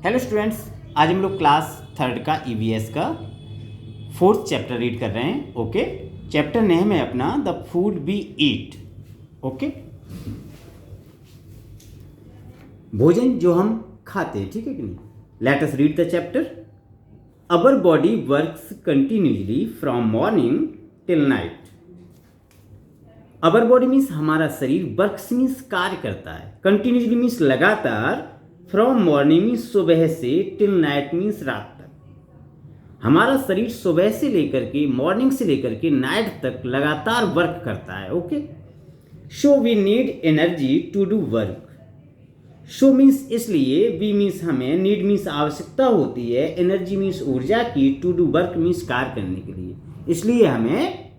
Hello students, आज हम लोग क्लास थर्ड का ईवीएस का फोर्थ चैप्टर रीड कर रहे हैं। ओके, चैप्टर नेम है अपना the food we eat. Okay, भोजन जो हम खाते हैं, ठीक है कि नहीं। Let us read the chapter. Our body works continuously from morning till night. Our body means हमारा शरीर, वर्क्स मीन्स कार्य करता है, कंटिन्यूसली मीन्स लगातार, फ्रॉम मॉर्निंग मीन्स सुबह से, टिल नाइट मीन्स रात तक। हमारा शरीर सुबह से लेकर के, मॉर्निंग से लेकर के नाइट तक लगातार वर्क करता है। Okay, so we need energy to do work. So means इसलिए, वी मीन्स हमें, नीड मीन्स आवश्यकता होती है, एनर्जी मीन्स ऊर्जा की, टू डू वर्क मीन्स कार्य करने के लिए। इसलिए हमें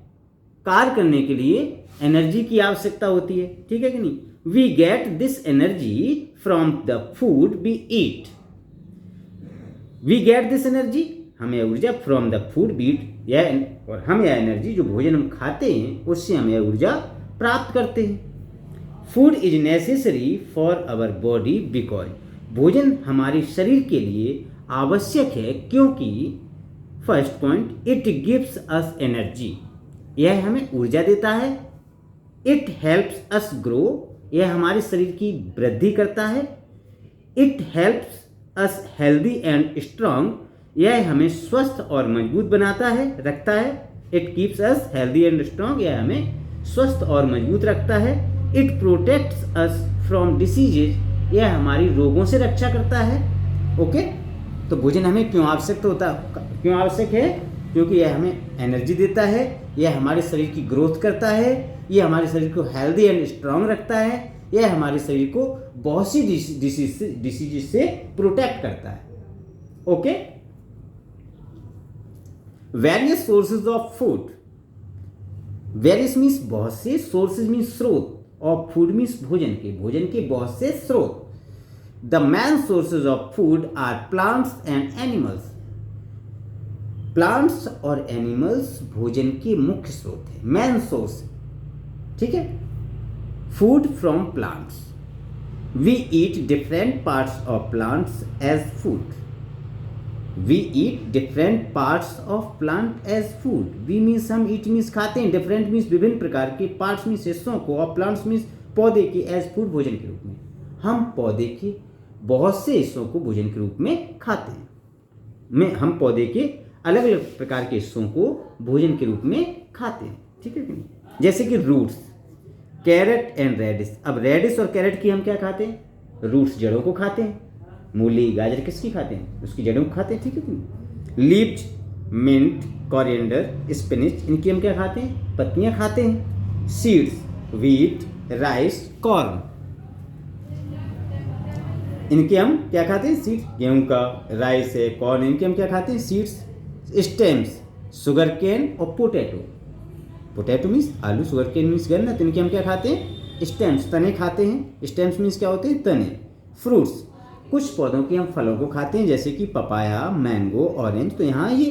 कार्य करने के लिए एनर्जी की आवश्यकता होती है, ठीक है कि नहीं। We get this energy from the food we eat. We get this energy, हमें ऊर्जा, from the food we eat, और हम यह एनर्जी जो भोजन हम खाते हैं उससे हमें ऊर्जा प्राप्त करते हैं। Food is necessary for our body because, भोजन हमारे शरीर के लिए आवश्यक है क्योंकि, first point, it gives us energy, यह हमें ऊर्जा देता है। इट हेल्प्स अस ग्रो, यह हमारे शरीर की वृद्धि करता है। It helps us healthy and strong, यह हमें स्वस्थ और मजबूत बनाता है, रखता है। It keeps us healthy and strong, यह हमें स्वस्थ और मजबूत रखता है। It protects us from diseases, यह हमारी रोगों से रक्षा करता है। ओके, तो भोजन हमें क्यों आवश्यक है? क्योंकि यह हमें एनर्जी देता है, यह हमारे शरीर की ग्रोथ करता है, यह हमारे शरीर को हेल्दी एंड स्ट्रांग रखता है, यह हमारे शरीर को बहुत सी डिसीज से प्रोटेक्ट करता है। Okay, various sources of food. Various means बहुत से, सोर्सेज मीन्स स्रोत, ऑफ फूड मीन्स भोजन के बहुत से स्रोत। The main sources of food are plants and animals. Plants और एनिमल्स भोजन के मुख्य स्रोत है, मेन सोर्स, ठीक है। Food from plants, we eat different parts of plants as food. We eat different parts of plant as food. We means हम, eat means खाते हैं, डिफरेंट मीन्स विभिन्न प्रकार के, पार्ट्स मीन्स हिस्सों को, और प्लांट्स मीन्स पौधे के, एज फूड भोजन के रूप में। हम पौधे के बहुत से हिस्सों को भोजन के रूप में खाते हैं। हम पौधे के अलग अलग प्रकार के हिस्सों को भोजन के रूप में खाते हैं, ठीक है कि नहीं। जैसे कि रूट्स, कैरेट एंड रेडिस। अब रेडिस और कैरेट की हम क्या खाते हैं? रूट्स, जड़ों को खाते हैं। मूली, गाजर किसकी खाते हैं? उसकी जड़ों को खाते हैं, ठीक है कि नहीं। लीव्स, मिंट, कोरिएंडर, स्पिनिच, इनकी हम क्या खाते हैं? पत्तियां खाते हैं। सीड्स, व्हीट, राइस, कॉर्न, इनके हम क्या खाते हैं? सीड्स, गेहूं का, राइस है, कॉर्न, इनके हम क्या खाते हैं? सीड्स। स्टेम्स, शुगर केन और पोटैटो। पोटैटो मीन्स आलू, शुगर केन मीन्स गन्ना, तो इनके हम क्या खाते हैं? स्टेम्स, तने खाते हैं। स्टेम्स मीन्स क्या होते हैं? तने। फ्रूट्स, कुछ पौधों के हम फलों को खाते हैं, जैसे कि पपाया, मैंगो, ऑरेंज। तो यहाँ ये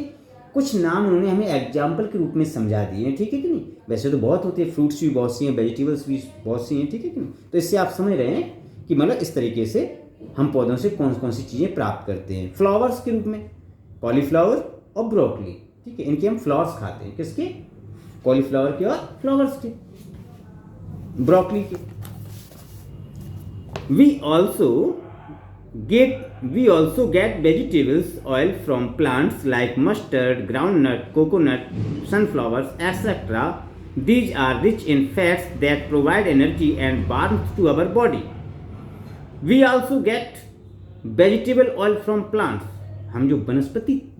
कुछ नाम उन्होंने हमें एग्जाम्पल के रूप में समझा दिए हैं, ठीक है कि नहीं। वैसे तो बहुत होते हैं, फ्रूट्स भी बहुत सी हैं, वेजिटेबल्स भी बहुत सी हैं, ठीक है कि नहीं। तो इससे आप समझ रहे हैं कि मतलब इस तरीके से हम पौधों से कौन कौन सी चीज़ें प्राप्त करते हैं। फ्लावर्स के रूप में कॉलीफ्लावर और ब्रोकली, ठीक है, इनके हम फ्लावर्स खाते हैं। किसके? कॉलीफ्लावर के और फ्लावर्स के, ब्रोकली के। We also get vegetables oil from plants like mustard, groundnut, coconut, sunflowers etcetera. These are rich in fats that provide energy and warmth to our body. We also get vegetable oil from plants, हम जो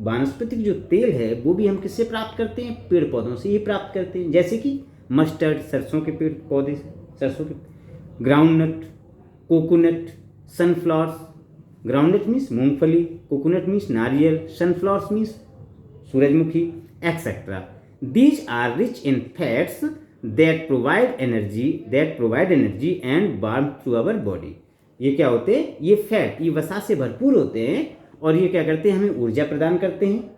वानस्पतिक जो तेल है वो भी हम किससे प्राप्त करते हैं? पेड़ पौधों से ही प्राप्त करते हैं। जैसे कि मस्टर्ड, सरसों के पेड़ पौधे से, सरसों के। Groundnut, coconut, sunflowers, groundnut means मूंगफली, कोकोनट मीन्स नारियल, सनफ्लावर्स मीन्स सूरजमुखी, etcetera. These are rich in fats that provide energy and warmth to our body. ये क्या होते हैं? ये फैट, ये वसा से भरपूर होते हैं, और ये क्या करते हैं? हमें ऊर्जा प्रदान करते हैं,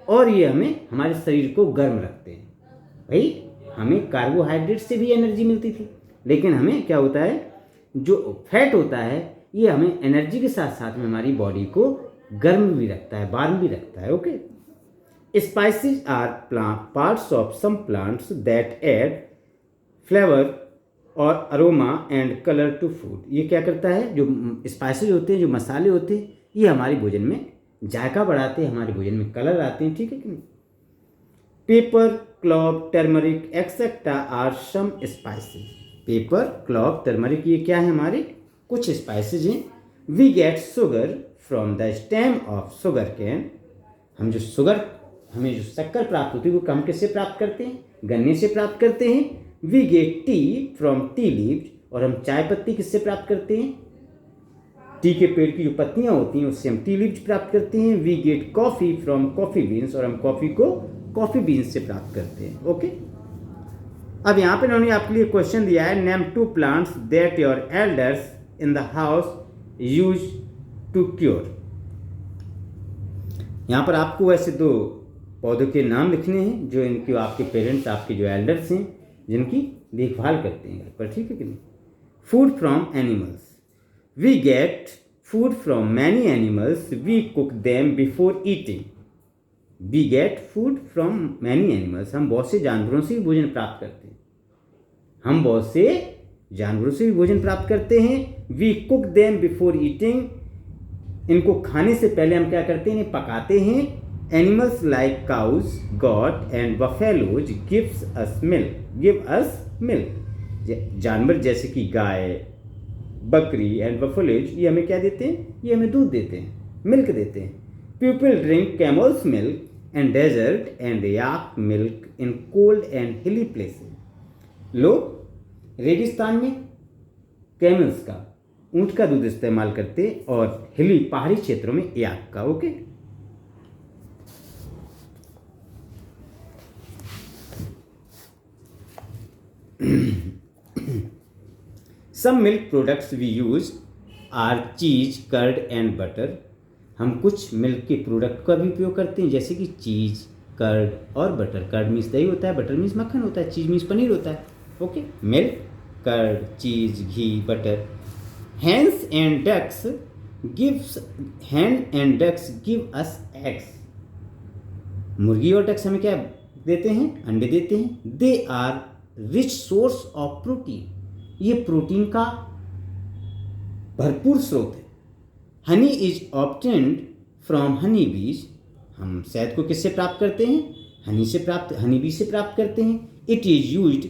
और ये हमें, हमारे शरीर को गर्म रखते हैं। भाई, हमें कार्बोहाइड्रेट से भी एनर्जी मिलती थी, लेकिन हमें क्या होता है? जो फैट होता है ये हमें एनर्जी के साथ साथ में हमारी बॉडी को गर्म भी रखता है, वार्म भी रखता है। Okay. Spices are parts of some plants that add flavour और aroma and colour to food. ये क्या करता है, जो स्पाइसेस होते हैं, जो मसाले होते हैं, ये हमारे भोजन में जायका बढ़ाते हैं, हमारे भोजन में कलर आते हैं, ठीक है कि नहीं। Pepper, clove, turmeric etcetera are some spices. Pepper, clove, turmeric ये क्या है, हमारे कुछ स्पाइसेस हैं। We get sugar from the stem of sugar cane. हमें जो शक्कर प्राप्त होती है वो हम किससे प्राप्त करते हैं, गन्ने से प्राप्त करते हैं। We get tea from tea leaves, और हम चाय पत्ती किससे प्राप्त करते हैं, टी के पेड़ की जो पत्तियां होती हैं उससे हम टी लीव्स प्राप्त करते हैं। We get coffee from coffee beans, और हम कॉफ़ी को कॉफ़ी बीन्स से प्राप्त करते हैं। ओके। अब यहाँ पे उन्होंने आपके लिए क्वेश्चन दिया है, name 2 plants that your elders in the house use to cure. यहाँ पर आपको वैसे 2 पौधों के नाम लिखने हैं जो इनके आपके पेरेंट्स, आपके जो एल्डर्स हैं, जिनकी देखभाल करते हैं घर पर, ठीक है कि नहीं। Food from animals, we get food from many animals, we cook them before eating. We get food from many animals, हम बहुत से जानवरों से भी भोजन प्राप्त करते हैं, हम बहुत से जानवरों से भी भोजन प्राप्त करते हैं। We cook them before eating, इनको खाने से पहले हम क्या करते हैं, इन्हें पकाते हैं। Animals like cows, goat and buffaloes give us milk। जानवर जैसे कि गाय, बकरी एंड बफेलोज, ये हमें क्या देते हैं, ये हमें दूध देते हैं, मिल्क देते हैं। People drink camel's milk and desert and yak milk in cold and hilly places। लोग रेगिस्तान में कैमल्स का, ऊंट का दूध इस्तेमाल करते हैं, और हिली पहाड़ी क्षेत्रों में याक का। Okay. Some milk products we use are cheese, curd and butter। हम कुछ मिल्क के प्रोडक्ट का भी उपयोग करते हैं, जैसे कि चीज़, कर्ड और बटर। कर्ड मीन्स दही होता है, बटर मीन्स मक्खन होता है, चीज़ मीन्स पनीर होता है। Okay. Milk, curd, cheese, ghee, butter. Hens and ducks give us eggs। मुर्गी और डक्स हमें क्या देते हैं, अंडे देते हैं। They are rich source of protein, ये प्रोटीन का भरपूर स्रोत है। Honey is obtained from Honey बीज, हम शहद को किससे प्राप्त करते हैं, हनी बीज से प्राप्त करते हैं। It is used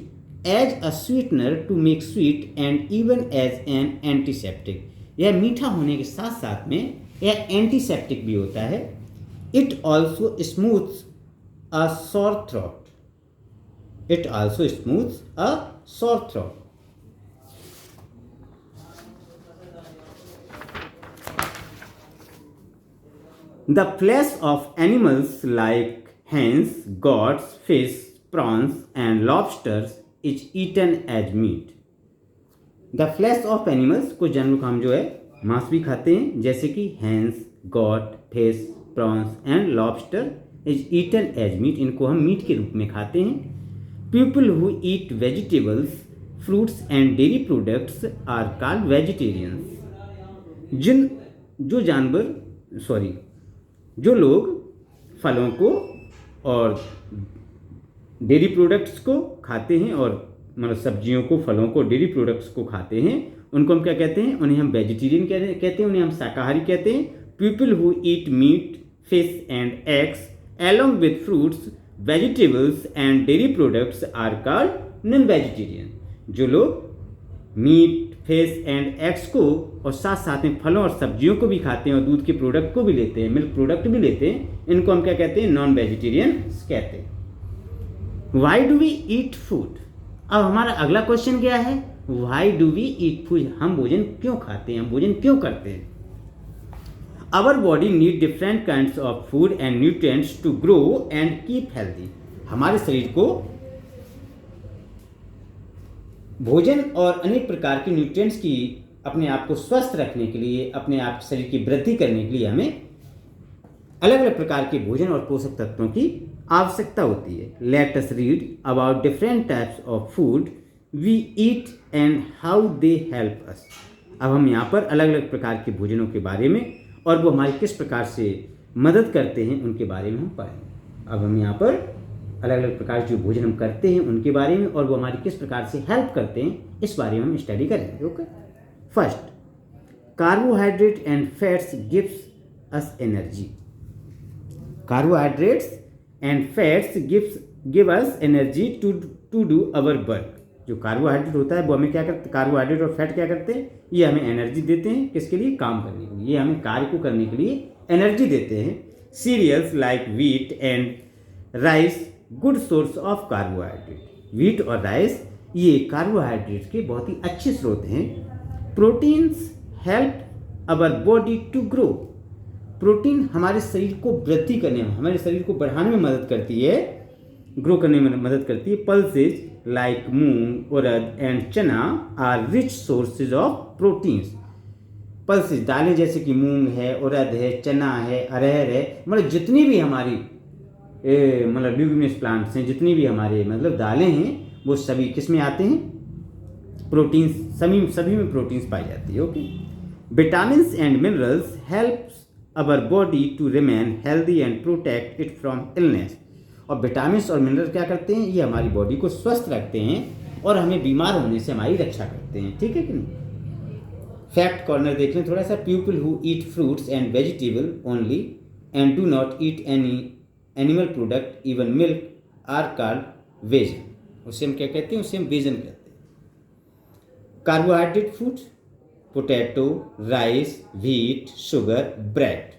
as a sweetener to make sweet and even as an antiseptic. यह मीठा होने के साथ साथ में यह एंटीसेप्टिक भी होता है। It also smooths a sore throat, it also smooths a sore throat। The flesh of animals like hens, goats, fish, prawns and lobsters is eaten as meat। The flesh of animals, कुछ जानवरों का हम जो है मांस भी खाते हैं, जैसे कि hens, goat, fish, prawns and lobster is eaten as meat। इनको हम मीट के रूप में खाते हैं। People who eat vegetables, fruits and dairy products are called vegetarians। जो लोग फलों को और डेयरी प्रोडक्ट्स को खाते हैं, और मतलब सब्जियों को, फलों को, डेयरी प्रोडक्ट्स को खाते हैं, उनको हम क्या कहते हैं, उन्हें हम वेजिटेरियन कहते हैं, उन्हें हम शाकाहारी कहते हैं। People who eat meat, fish and eggs along with fruits, vegetables and dairy products are called non-vegetarian। जो लोग मीट, फिश एंड एग्स को और साथ साथ में फलों और सब्जियों को भी खाते हैं और दूध के प्रोडक्ट को भी लेते हैं, मिल्क प्रोडक्ट भी लेते हैं, इनको हम क्या कहते हैं, नॉन वेजिटेरियन कहते हैं। Why do we eat food. अब हमारा अगला क्वेश्चन क्या है, why do we eat food, हम भोजन क्यों खाते हैं, हम भोजन क्यों करते हैं। Our body need different kinds of food and nutrients to grow and keep healthy। हमारे शरीर को भोजन और अनेक प्रकार के न्यूट्रिएंट्स की, अपने आप को स्वस्थ रखने के लिए, अपने आप शरीर की वृद्धि करने के लिए हमें अलग अलग प्रकार के भोजन और पोषक तत्वों की आवश्यकता होती है। Let us read about different types of food we eat and how they help us. अब हम यहाँ पर अलग अलग प्रकार के भोजनों के बारे में और वो हमारी किस प्रकार से मदद करते हैं उनके बारे में हम पढ़ेंगे। अब हम यहाँ पर अलग अलग प्रकार के जो भोजन हम करते हैं उनके बारे में और वो हमारी किस प्रकार से हेल्प करते हैं इस बारे में हम स्टडी करेंगे। Okay, first, carbohydrate and fats gives us energy. Carbohydrates and fats give us energy to do our work. जो कार्बोहाइड्रेट होता है वो हमें क्या करते, कार्बोहाइड्रेट और फैट क्या करते हैं, ये हमें एनर्जी देते हैं। किसके लिए, काम करने के लिए, ये हमें कार्य को करने के लिए एनर्जी देते हैं। Cereals like wheat and rice good source of carbohydrate. Wheat और राइस ये कार्बोहाइड्रेट के बहुत ही अच्छे स्रोत हैं। Proteins help our body to grow. Protein हमारे शरीर को वृद्धि करने में, हमारे शरीर को बढ़ाने में मदद करती है, ग्रो करने में मदद करती है। Pulses like moong, urad and chana are rich sources of proteins. Pulses दालें जैसे कि मूंग है, उड़द है, चना है, अरहर है, मतलब जितनी भी हमारी मतलब ल्यूमिनस प्लांट्स हैं, जितनी भी हमारे मतलब दालें हैं वो सभी किस में आते हैं, प्रोटीन्स, सभी में प्रोटीन्स पाई जाती है। Okay, vitamins and minerals helps our body to remain healthy and protect it from illness. और विटामिन्स और मिनरल क्या करते हैं, ये हमारी बॉडी को स्वस्थ रखते हैं और हमें बीमार होने से हमारी रक्षा करते हैं। ठीक है कि नहीं। फैक्ट कॉर्नर देख लें थोड़ा सा। People who eat fruits and vegetable only and do not eat any animal product even milk are called vegan. उसे हम क्या कहते हैं, उसे हम वेजन कहते हैं। Carbohydrate food, potato, rice, wheat, sugar, bread,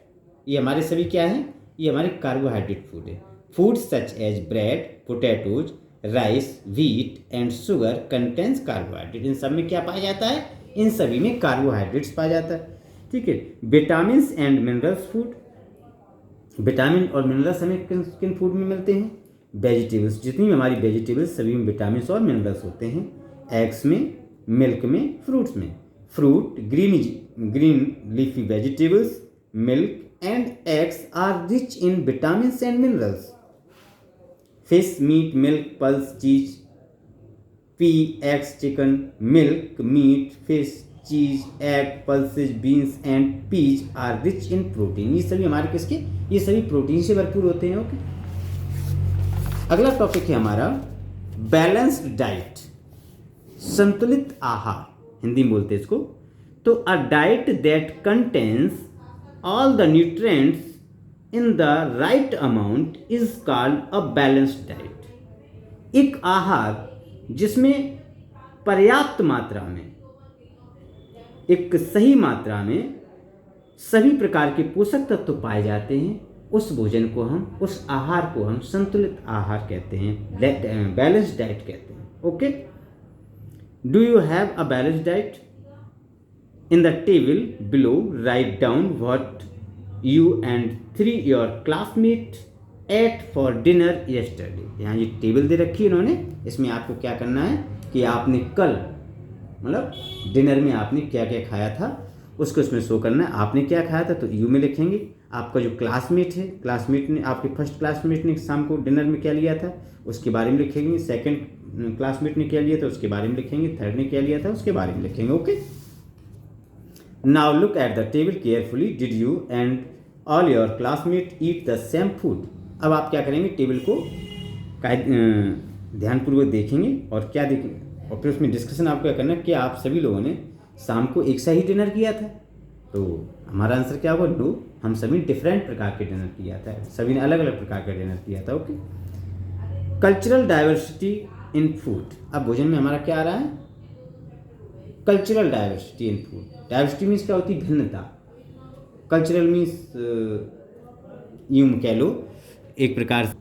ये हमारे सभी क्या हैं, ये हमारे कार्बोहाइड्रेट फूड है। Food such as bread, potatoes, rice, wheat and sugar contains carbohydrate. इन सब में क्या पाया जाता है, इन सभी में कार्बोहाइड्रेट्स पाया जाता है। ठीक है। Vitamins and minerals food, vitamin और मिनरल्स हमें किन फूड में मिलते हैं, वेजिटेबल्स, जितनी भी हमारी वेजिटेबल्स सभी में विटामिन और मिनरल्स होते हैं। एग्स में, मिल्क में, फ्रूट्स में। Fruit, green leafy vegetables, milk and eggs are rich in vitamins and minerals. Fish, meat, milk, pulse, cheese, pea, eggs, chicken, milk, meat, fish, cheese, egg, pulses, beans and peas are rich in protein. ये सभी हमारे किसके, ये सभी protein से भरपूर होते हैं। ओके, अगला टॉपिक है हमारा बैलेंस्ड डाइट, संतुलित आहार, हिंदी में बोलते हैं इसको। तो a diet that contains all the nutrients in the right amount is called a balanced diet. एक आहार जिसमें पर्याप्त मात्रा में, एक सही मात्रा में सभी प्रकार के पोषक तत्व पाए जाते हैं, उस भोजन को हम, उस आहार को हम संतुलित आहार कहते हैं, बैलेंस्ड डाइट कहते हैं। Okay, do you have a balanced diet? In the table below write down what you and 3 your classmate ate for dinner yesterday. यहाँ ये टेबल दे रखी है इन्होंने, इसमें आपको क्या करना है कि आपने कल मतलब डिनर में आपने क्या क्या खाया था उसको इसमें शो करना है। आपने क्या खाया था तो यू में लिखेंगे। आपका जो क्लासमेट है, क्लासमेट ने, आपके फर्स्ट क्लासमेट ने शाम को डिनर में क्या लिया था उसके बारे में लिखेंगे। सेकंड क्लासमेट ने क्या लिया था उसके बारे में लिखेंगे। थर्ड ने क्या लिया था उसके बारे में लिखेंगे। Okay, now look at the table carefully. Did you and all your classmate eat the same food? अब आप क्या करेंगे, टेबल को ध्यानपूर्वक देखेंगे और क्या देखेंगे, और फिर उसमें डिस्कशन आपको क्या करना है कि आप सभी लोगों ने शाम को एक सा ही डिनर किया था। तो हमारा आंसर क्या होगा, नो, हम सभी डिफरेंट प्रकार के डिनर किया था, सभी ने अलग अलग प्रकार का डिनर किया था। Okay, cultural diversity in food. अब भोजन में हमारा क्या आ रहा है, cultural diversity in food. Diversity means क्या होती है, भिन्नता। कल्चरल मीन्स यूं कह लो एक प्रकार से,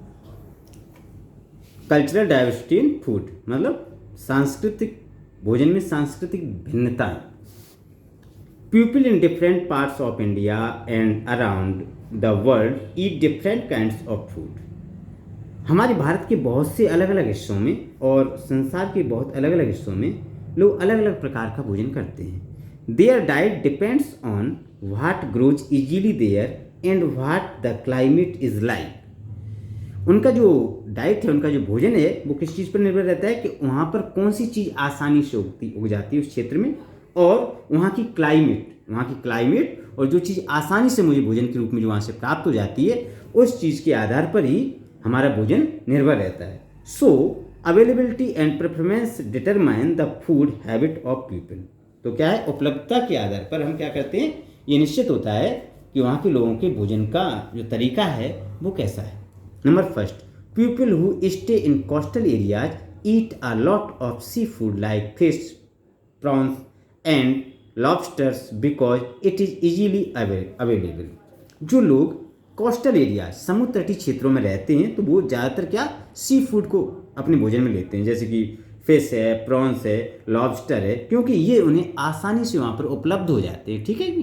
कल्चरल डाइवर्सिटी इन फूड मतलब सांस्कृतिक, भोजन में सांस्कृतिक भिन्नता। People in different parts of India and around the world eat different kinds of food. हमारे भारत के बहुत से अलग अलग हिस्सों में और संसार के बहुत अलग अलग हिस्सों में लोग अलग अलग प्रकार का भोजन करते हैं। Their diet depends on what grows easily there and what the climate is like. उनका जो डाइट है, उनका जो भोजन है वो किस चीज़ पर निर्भर रहता है कि वहाँ पर कौन सी चीज़ आसानी से उग जाती है उस क्षेत्र में, और वहाँ की क्लाइमेट और जो चीज़ आसानी से मुझे भोजन के रूप में जो वहाँ से प्राप्त हो जाती है, उस चीज़ के आधार पर ही हमारा भोजन निर्भर रहता है। So availability and preference determine the food habit of people. तो क्या है, उपलब्धता के आधार पर हम क्या करते हैं, ये निश्चित होता है कि वहाँ के लोगों के भोजन का जो तरीका है वो कैसा है। Number first, people who stay in coastal areas eat a lot of sea food like fish, prawns and lobsters because it is easily available. जो लोग कोस्टल एरिया समुद्र तटीय क्षेत्रों में रहते हैं तो वो ज़्यादातर क्या सी फूड को अपने भोजन में लेते हैं, जैसे कि फिश है, प्रॉन्स है, लॉबस्टर है, क्योंकि ये उन्हें आसानी से वहाँ पर उपलब्ध हो जाते हैं। ठीक है कि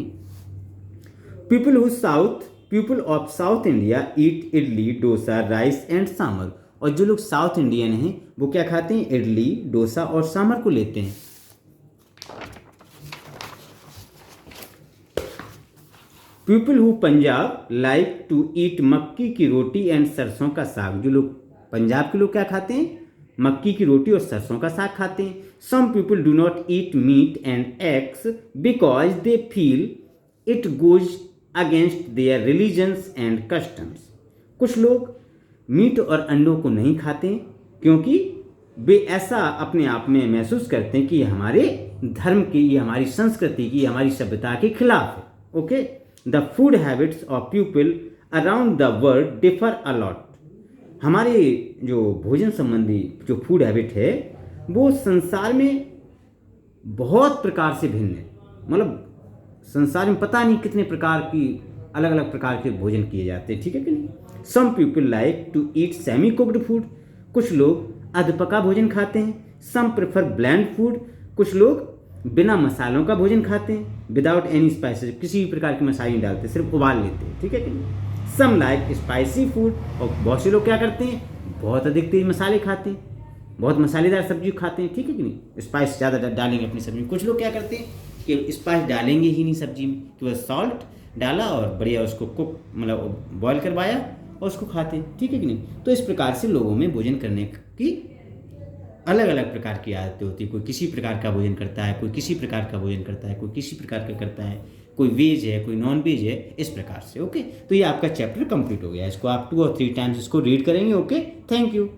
people of south India eat idli, dosa, rice and sambar. और जो लोग साउथ इंडियन हैं वो क्या खाते हैं, इडली, डोसा और सांभर को लेते हैं। People who Punjab like to eat makki ki roti and सरसों का साग। जो लोग पंजाब के लोग क्या खाते हैं, मक्की की रोटी और सरसों का साग खाते हैं। Some people do not eat meat and eggs because they feel it goes against their religions and customs. कुछ लोग मीट और अंडों को नहीं खाते क्योंकि वे ऐसा अपने आप में महसूस करते हैं कि ये हमारे धर्म की, ये हमारी संस्कृति की, हमारी सभ्यता के खिलाफ है। Okay, the food habits of people around the world differ a lot. हमारे जो भोजन संबंधी जो फूड हैबिट है वो संसार में बहुत प्रकार से भिन्न है। मतलब संसार में पता नहीं कितने प्रकार की अलग अलग प्रकार के भोजन किए जाते हैं। ठीक है कि नहीं। Some people like to eat semi cooked food. कुछ लोग अधपका भोजन खाते हैं। Some prefer bland food. कुछ लोग बिना मसालों का भोजन खाते हैं, विदाउट एनी स्पाइसेस, किसी भी प्रकार के मसाले नहीं डालते, सिर्फ उबाल लेते हैं। ठीक है कि नहीं। Some like spicy food. और बहुत से लोग क्या करते हैं, बहुत अधिक तेज मसाले खाते हैं, बहुत मसालेदार सब्जी खाते हैं। ठीक है कि नहीं, स्पाइस ज़्यादा डालेंगे अपनी सब्जी में। कुछ लोग क्या करते हैं कि स्पाइस डालेंगे ही नहीं सब्जी में, केवल सॉल्ट डाला और बढ़िया उसको कुक मतलब बॉयल करवाया और उसको खाते हैं। ठीक है कि नहीं। तो इस प्रकार से लोगों में भोजन करने की अलग अलग प्रकार की आदतें होती है। कोई किसी प्रकार का भोजन करता है, कोई किसी प्रकार का भोजन करता है, कोई किसी प्रकार का करता है, कोई वेज है, कोई नॉन वेज है, इस प्रकार से। ओके, तो ये आपका चैप्टर कंप्लीट हो गया। इसको आप 2 और 3 टाइम्स इसको रीड करेंगे। Okay, thank you.